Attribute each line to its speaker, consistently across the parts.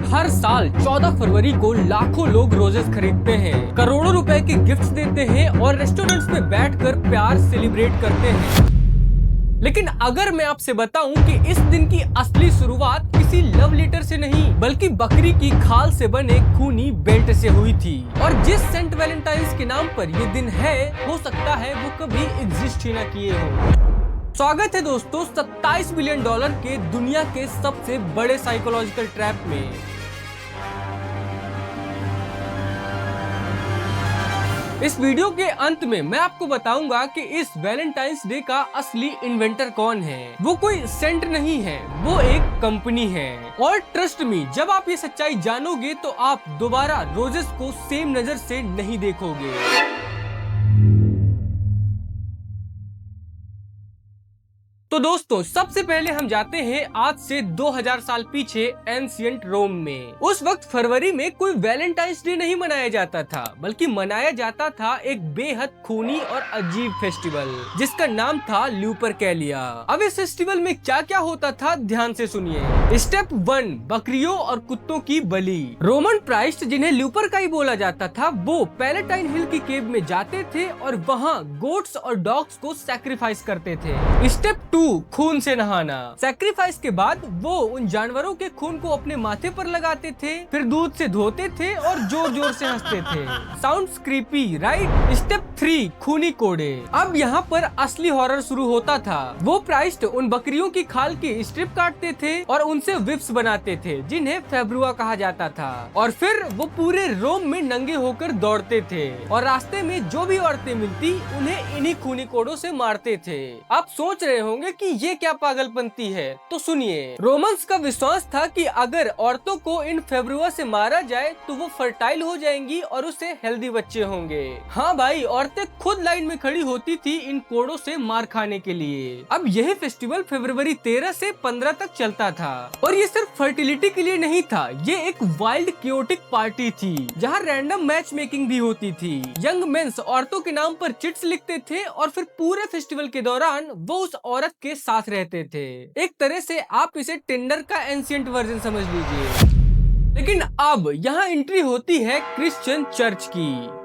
Speaker 1: हर साल 14 फरवरी को लाखों लोग रोजेस खरीदते हैं, करोड़ों रुपए के गिफ्ट्स देते हैं और रेस्टोरेंट्स में बैठकर प्यार सेलिब्रेट करते हैं। लेकिन अगर मैं आपसे बताऊं कि इस दिन की असली शुरुआत किसी लव लेटर से नहीं बल्कि बकरी की खाल से बने खूनी बेल्ट से हुई थी, और जिस सेंट वैलेंटाइंस के नाम पर ये दिन है, हो सकता है वो कभी एग्जिस्ट ही ना किए हो। स्वागत है दोस्तों $27 बिलियन के दुनिया के सबसे बड़े साइकोलॉजिकल ट्रैप में। इस वीडियो के अंत में मैं आपको बताऊंगा कि इस वैलेंटाइंस डे का असली इन्वेंटर कौन है। वो कोई सेंट नहीं है, वो एक कंपनी है। और ट्रस्ट मी, जब आप ये सच्चाई जानोगे तो आप दोबारा रोजेस को सेम नजर से नहीं देखोगे। तो दोस्तों, सबसे पहले हम जाते हैं आज से 2000 साल पीछे एंशिएंट रोम में। उस वक्त फरवरी में कोई वैलेंटाइंस डे नहीं मनाया जाता था, बल्कि मनाया जाता था एक बेहद खूनी और अजीब फेस्टिवल जिसका नाम था ल्यूपरकैलिया। अब इस फेस्टिवल में क्या क्या होता था, ध्यान से सुनिए। स्टेप 1, बकरियों और कुत्तों की बलि। रोमन प्राइस्ट, जिन्हें ल्यूपरकाई बोला जाता था, वो पैलेटाइन हिल की केव में जाते थे और वहाँ गोट्स और डॉग्स को सैक्रिफाइस करते थे। स्टेप 2, खून से नहाना। सैक्रिफाइस के बाद वो उन जानवरों के खून को अपने माथे पर लगाते थे, फिर दूध से धोते थे और जोर जोर से हंसते थे। Sounds creepy, right? स्टेप 3, खूनी कोड़े। अब यहाँ पर असली हॉरर शुरू होता था। वो प्राइस्ट उन बकरियों की खाल की स्ट्रिप काटते थे और उनसे विप्स बनाते थे, जिन्हें फेब्रुआ कहा जाता था। और फिर वो पूरे रोम में नंगे होकर दौड़ते थे और रास्ते में जो भी औरतें मिलती उन्हें इन्हीं खूनी कोड़ों से मारते थे। आप सोच रहे होंगे कि ये क्या पागलपंती है, तो सुनिए। रोमन्स का विश्वास था कि अगर औरतों को इन फेब्रुआ से मारा जाए तो वो फर्टाइल हो जाएंगी और उससे हेल्दी बच्चे होंगे। हाँ भाई, औरतें खुद लाइन में खड़ी होती थी इन कोड़ों से मार खाने के लिए। अब यही फेस्टिवल फरवरी 13 से 15 तक चलता था, और ये सिर्फ फर्टिलिटी के लिए नहीं था, ये एक वाइल्ड क्योटिक पार्टी थी जहाँ रैंडम मैच मेकिंग भी होती थी। यंग मेंस औरतों के नाम पर चिट्स लिखते थे और फिर पूरे फेस्टिवल के दौरान वो उस औरत के साथ रहते थे। एक तरह से आप इसे टिंडर का एंशिएंट वर्जन समझ लीजिए। लेकिन अब यहाँ एंट्री होती है क्रिश्चियन चर्च की।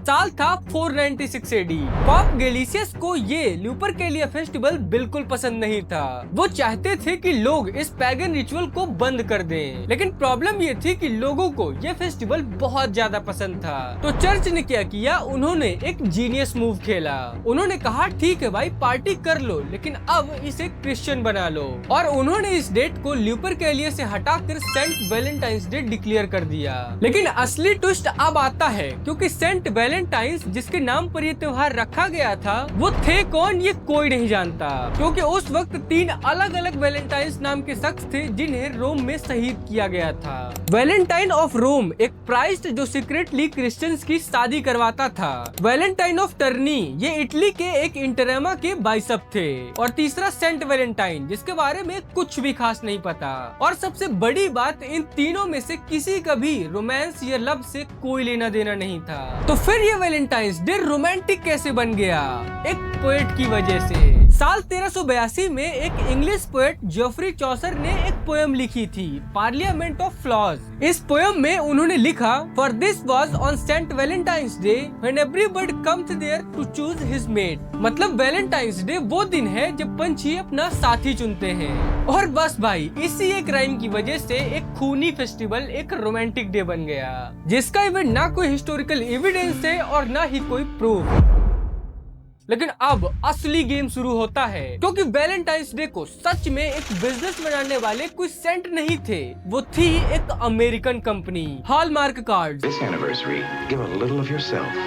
Speaker 1: साल था 496 AD। पॉप गेलिसियस को ये ल्यूपरकैलिया फेस्टिवल बिल्कुल पसंद नहीं था। वो चाहते थे कि लोग इस पैगन रिचुअल को बंद कर दें, लेकिन प्रॉब्लम ये थी कि लोगों को ये फेस्टिवल बहुत ज्यादा पसंद था। तो चर्च ने क्या किया, उन्होंने एक जीनियस मूव खेला। उन्होंने कहा, ठीक है भाई, पार्टी कर लो, लेकिन अब इसे क्रिश्चियन बना लो। और उन्होंने इस डेट को ल्यूपरकैलिया से हटाकर सेंट वैलेंटाइंस डे डिक्लेयर कर दिया। लेकिन असली ट्विस्ट अब आता है, क्योंकि सेंट वैलेंटाइंस जिसके नाम पर ये त्योहार रखा गया था, वो थे कौन ये कोई नहीं जानता, क्योंकि उस वक्त 3 अलग अलग वैलेंटाइंस नाम के शख्स थे जिन्हें रोम में शहीद किया गया था। वैलेंटाइन ऑफ रोम एक प्राइस्ट जो सीक्रेटली क्रिश्चियंस की शादी करवाता था। वैलेंटाइन ऑफ टर्नी ये इटली के एक इंटरेमा के बाइसप थे। और तीसरा सेंट वैलेंटाइन, जिसके बारे में कुछ भी खास नहीं पता। और सबसे बड़ी बात, इन तीनों में से किसी का भी रोमांस या लव से कोई लेना देना नहीं था। तो फिर ये वैलेंटाइंस डे रोमांटिक कैसे बन गया? एक पोएट की वजह से। साल 1382 में एक इंग्लिश पोएट जेफरी चौसर ने एक पोएम लिखी थी, पार्लियामेंट ऑफ फ्लॉज। इस पोएम में उन्होंने लिखा, for this was on Saint Valentine's Day when every bird comes there to choose his mate. मतलब वैलेंटाइंस डे वो दिन है जब पंछी अपना साथी चुनते हैं। और बस भाई, इसी एक राइम की वजह से एक खूनी फेस्टिवल एक रोमांटिक डे बन गया, जिसका इवेंट ना कोई हिस्टोरिकल एविडेंस है और ना ही कोई प्रूफ। लेकिन अब असली गेम शुरू होता है, क्योंकि वैलेंटाइंस डे को सच में एक बिजनेस बनाने वाले कोई सेंट नहीं थे, वो थी एक American company, hallmark cards.
Speaker 2: This anniversary, give a little of yourself.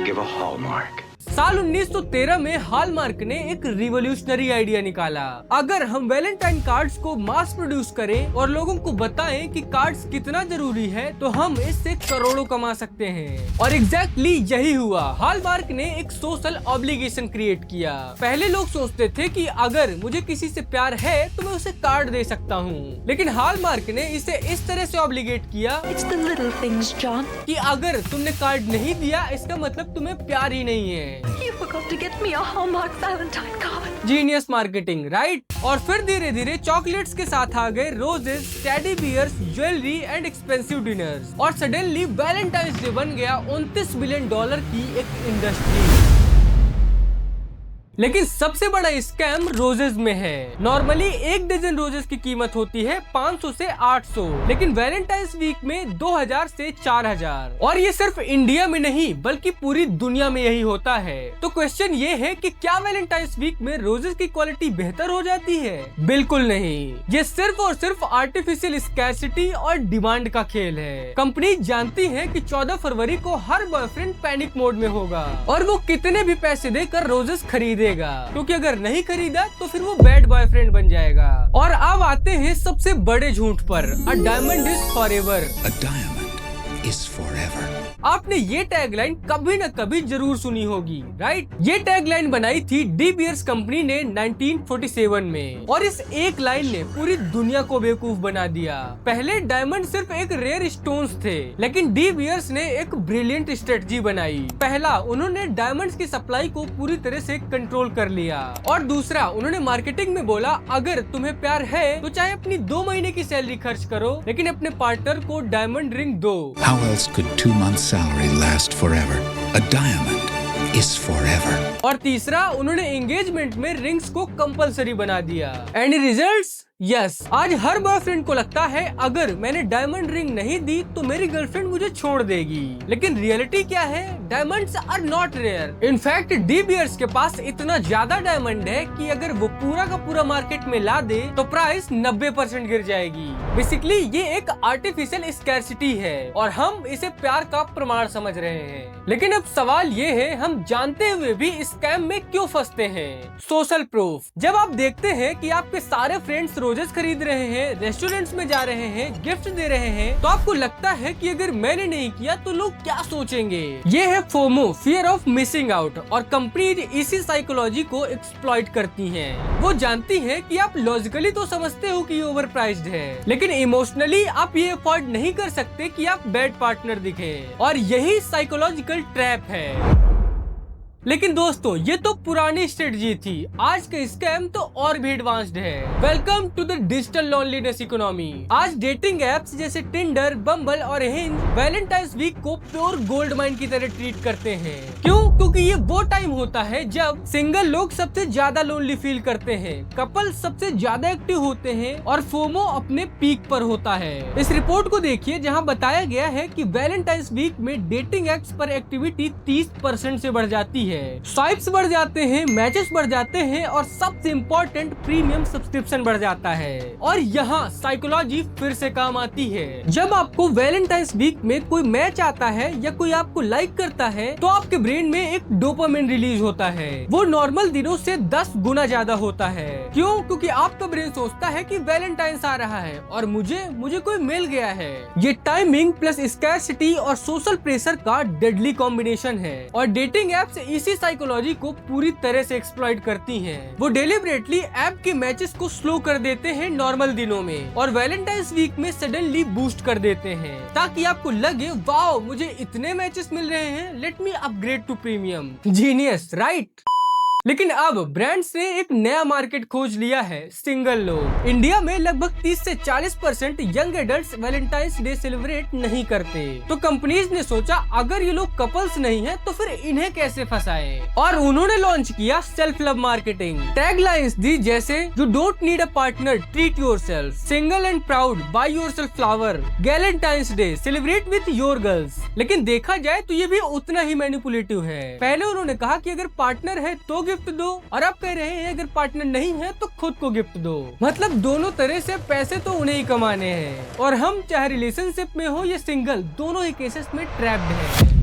Speaker 2: Give a hallmark.
Speaker 1: साल 1913 में हॉलमार्क ने एक रिवोल्यूशनरी आइडिया निकाला। अगर हम वैलेंटाइन कार्ड्स को मास प्रोड्यूस करें और लोगों को बताएं कि कार्ड्स कितना जरूरी है, तो हम इससे करोड़ों कमा सकते हैं। और एग्जैक्टली यही हुआ। हॉलमार्क ने एक सोशल ऑब्लिगेशन क्रिएट किया। पहले लोग सोचते थे कि अगर मुझे किसी से प्यार है तो मैं उसे कार्ड दे सकता हूँ, लेकिन हॉलमार्क ने इसे इस तरह से ऑब्लिगेट किया
Speaker 3: It's the little things, John.
Speaker 1: कि अगर तुमने कार्ड नहीं दिया, इसका मतलब तुम्हें प्यार ही नहीं है।
Speaker 3: You forgot to get me a Hallmark Valentine card.
Speaker 1: Genius marketing, right? और फिर धीरे धीरे चॉकलेट्स के साथ आ गए roses, teddy bears, jewellery and expensive dinners, और सडनली वैलेंटाइंस डे बन गया $29 बिलियन की एक इंडस्ट्री। लेकिन सबसे बड़ा स्कैम रोजेस में है। नॉर्मली एक डजन रोजेस की कीमत होती है 500 से 800, लेकिन वैलेंटाइंस वीक में 2000 से 4000। और ये सिर्फ इंडिया में नहीं बल्कि पूरी दुनिया में यही होता है। तो क्वेश्चन ये है कि क्या वैलेंटाइंस वीक में रोजेस की क्वालिटी बेहतर हो जाती है? बिल्कुल नहीं, ये सिर्फ और सिर्फ आर्टिफिशियल स्कैरसिटी और डिमांड का खेल है। कंपनी जानती है कि 14 फरवरी को हर बॉयफ्रेंड पैनिक मोड में होगा और वो कितने भी पैसे देकर रोजेस खरीदे, क्योंकि अगर नहीं खरीदा तो फिर वो बैड बॉयफ्रेंड बन जाएगा। और अब आते हैं सबसे बड़े झूठ पर, a diamond is forever.
Speaker 4: A diamond is forever.
Speaker 1: आपने ये टैगलाइन कभी न कभी जरूर सुनी होगी, राइट? ये टैगलाइन बनाई थी डी बियर्स कंपनी ने 1947 में, और इस एक लाइन ने पूरी दुनिया को बेवकूफ बना दिया। पहले डायमंड सिर्फ एक रेयर स्टोन्स थे, लेकिन डी बियर्स ने एक ब्रिलियंट स्ट्रेटजी बनाई। पहला, उन्होंने डायमंड्स की सप्लाई को पूरी तरह से कंट्रोल कर लिया, और दूसरा, उन्होंने मार्केटिंग में बोला अगर तुम्हें प्यार है तो चाहे अपनी 2 महीने की सैलरी खर्च करो, लेकिन अपने पार्टनर को डायमंड रिंग दो।
Speaker 4: How else could 2 months' salary last forever? A diamond is forever.
Speaker 1: और तीसरा, उन्होंने एंगेजमेंट में रिंग्स को कंपलसरी बना दिया। Any results? यस, आज हर बॉयफ्रेंड को लगता है अगर मैंने डायमंड रिंग नहीं दी तो मेरी गर्लफ्रेंड मुझे छोड़ देगी, लेकिन रियलिटी क्या है? Diamonds are not rare. In fact De Beers के पास इतना ज्यादा डायमंड है कि अगर वो पूरा का पूरा मार्केट में ला दे तो प्राइस 90% गिर जाएगी। बेसिकली ये एक आर्टिफिशियल स्कैरसिटी है और हम इसे प्यार का प्रमाण समझ रहे हैं। लेकिन अब सवाल ये है, हम जानते हुए भी स्कैम में क्यों फंसते हैं? Social proof. जब आप देखते हैं कि आपके सारे फ्रेंड्स रोजेस खरीद रहे हैं, रेस्टोरेंट्स में जा रहे हैं, गिफ्ट दे रहे हैं, तो आपको लगता है कि अगर मैंने नहीं किया तो लोग क्या सोचेंगे। ये है FOMO, fear of missing out, और कंपनीज इसी साइकोलॉजी को एक्सप्लॉइट करती हैं। वो जानती हैं कि आप लॉजिकली तो समझते हो कि ये ओवर प्राइस्ड है, लेकिन इमोशनली आप ये अफोर्ड नहीं कर सकते कि आप बैड पार्टनर दिखे, और यही साइकोलॉजिकल ट्रैप है। लेकिन दोस्तों, ये तो पुरानी स्ट्रेटजी थी, आज का स्कैम तो और भी एडवांस्ड है। Welcome to the digital loneliness economy. आज डेटिंग एप्स जैसे टिंडर, बम्बल और हिंज वैलेंटाइंस वीक को प्योर गोल्ड माइन की तरह ट्रीट करते हैं। क्यों? क्योंकि ये वो टाइम होता है जब सिंगल लोग सबसे ज्यादा लोनली फील करते हैं, कपल सबसे ज्यादा एक्टिव होते हैं और फोमो अपने पीक पर होता है। इस रिपोर्ट को देखिए जहाँ बताया गया है कि वैलेंटाइंस वीक में डेटिंग एप्स पर एक्टिविटी 30% से बढ़ जाती है। स्वाइप्स बढ़ जाते हैं, मैचेस बढ़ जाते हैं, और सबसे इम्पोर्टेंट प्रीमियम सब्सक्रिप्शन बढ़ जाता है। और यहाँ साइकोलॉजी फिर से काम आती है। जब आपको वैलेंटाइंस वीक में कोई मैच आता है या कोई आपको लाइक करता है तो आपके ब्रेन में एक डोपामिन रिलीज होता है। वो नॉर्मल दिनों से 10 गुना ज्यादा होता है। क्यों? क्योंकि आपका ब्रेन सोचता है कि वैलेंटाइंस आ रहा है और मुझे कोई मिल गया है। ये टाइमिंग प्लस स्कैरसिटी और सोशल प्रेशर का डेडली कॉम्बिनेशन है, और डेटिंग एप्स इसी साइकोलॉजी को पूरी तरह से एक्सप्लॉइट करती हैं। वो डेलिबरेटली ऐप के मैचेस को स्लो कर देते हैं नॉर्मल दिनों में, और वैलेंटाइंस वीक में सडनली बूस्ट कर देते हैं, ताकि आपको लगे वाओ मुझे इतने मैचेस मिल रहे हैं, let me upgrade to premium. Genius, right? लेकिन अब ब्रांड्स ने एक नया मार्केट खोज लिया है, सिंगल लोग। इंडिया में लगभग 30 से 40% young adults Valentine's day celebrate नहीं करते। तो कंपनीज ने सोचा अगर ये लोग कपल्स नहीं है तो फिर इन्हें कैसे फंसाए, और उन्होंने लॉन्च किया सेल्फ लव मार्केटिंग। टैगलाइंस दी जैसे you don't need a partner, treat yourself, single and proud, by yourself flower, Valentine's day, celebrate with your girls. लेकिन देखा जाए तो ये भी उतना ही मैनिपुलेटिव है। पहले उन्होंने कहा कि अगर पार्टनर है तो गिफ्ट दो, और अब कह रहे हैं अगर पार्टनर नहीं है तो खुद को गिफ्ट दो। मतलब दोनों तरह से पैसे तो उन्हें ही कमाने हैं, और हम चाहे रिलेशनशिप में हो या सिंगल, दोनों ही केसेस में ट्रैप्ड हैं।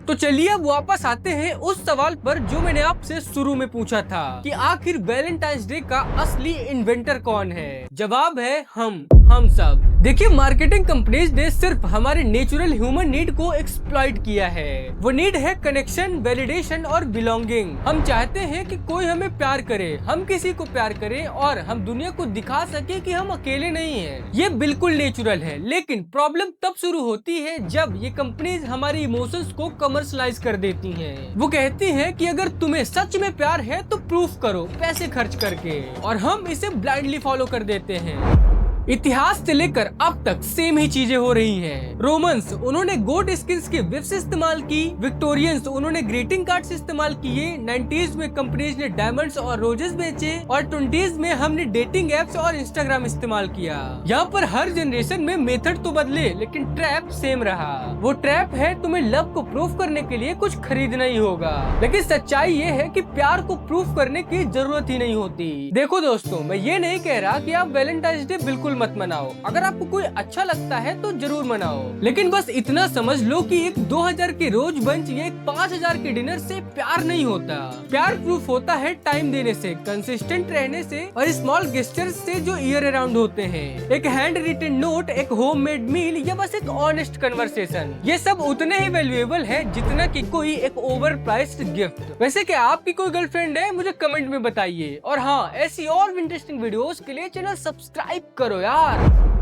Speaker 1: तो चलिए अब वापस आते हैं उस सवाल पर जो मैंने आपसे शुरू में पूछा था कि आखिर वैलेंटाइंस डे का असली इन्वेंटर कौन है? जवाब है हम। हम सब। देखिए, मार्केटिंग कंपनीज ने सिर्फ हमारे नेचुरल ह्यूमन नीड को एक्सप्लॉइट किया है। वो नीड है कनेक्शन, वैलिडेशन और बिलोंगिंग। हम चाहते हैं कि कोई हमें प्यार करे, हम किसी को प्यार करें और हम दुनिया को दिखा सके कि हम अकेले नहीं हैं। ये बिल्कुल नेचुरल है, लेकिन प्रॉब्लम तब शुरू होती है जब ये कंपनीज हमारी इमोशंस को कमर्शलाइज कर देती हैं। वो कहती हैं कि अगर तुम्हें सच में प्यार है तो प्रूफ करो पैसे खर्च करके, और हम इसे ब्लाइंडली फॉलो कर देते हैं। इतिहास से लेकर अब तक सेम ही चीजें हो रही हैं। रोमन्स, उन्होंने गोट स्किन्स के वेब्स इस्तेमाल की। विक्टोरियंस, उन्होंने ग्रीटिंग कार्ड्स इस्तेमाल किए। 90s में कंपनीज ने डायमंड्स और रोजेस बेचे, और 20s में हमने डेटिंग एप्स और इंस्टाग्राम इस्तेमाल किया। यहाँ पर हर जनरेशन में मेथड तो बदले, लेकिन ट्रैप सेम रहा। वो ट्रैप है तुम्हें लव को प्रूफ करने के लिए कुछ खरीदना ही होगा। लेकिन सच्चाई ये है कि प्यार को प्रूफ करने की जरूरत ही नहीं होती। देखो दोस्तों, मैं ये नहीं कह रहा कि आप वैलेंटाइंस डे बिल्कुल मत मनाओ। अगर आपको कोई अच्छा लगता है तो जरूर मनाओ, लेकिन बस इतना समझ लो कि एक 2000 के रोज बंच या एक 5000 के डिनर से प्यार नहीं होता। प्यार प्रूफ होता है टाइम देने से, कंसिस्टेंट रहने से और स्मॉल गेस्चर्स से जो ईयर अराउंड होते हैं। एक हैंड रिटन नोट, एक होममेड मील या बस एक ऑनेस्ट कन्वर्सेशन, ये सब उतने ही वैल्यूएबल है जितना कि कोई एक ओवर प्राइस्ड गिफ्ट। वैसे क्या आपकी कोई गर्लफ्रेंड है? मुझे कमेंट में बताइए। और हाँ, ऐसी और इंटरेस्टिंग वीडियोस के लिए चैनल सब्सक्राइब करो यार।